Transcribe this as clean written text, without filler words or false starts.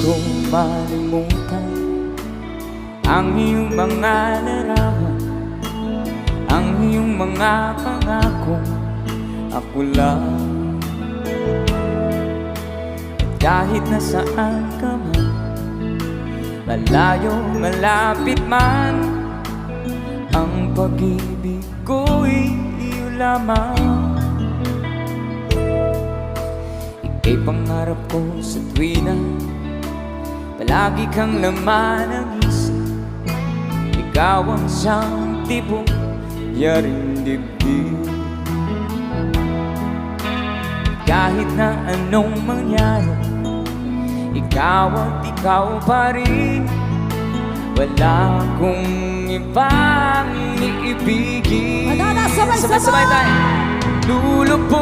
ko malimutan ang iyong mga larawan, ang iyong mga pangako. Ako lang, kahit nasaan ka man, malayo, malapit man, ang pag-ibig ko'y iyo lamang. Ika'y pangarap ko sa tuwina, palagi kang laman ng isip. Ikaw ang siyang tibok, yaring dibdib. Kahit na anong mangyari, ikaw at ikaw pa rin. Wala akong ibang iibigin. Sabay-sabay tayo. Lulubog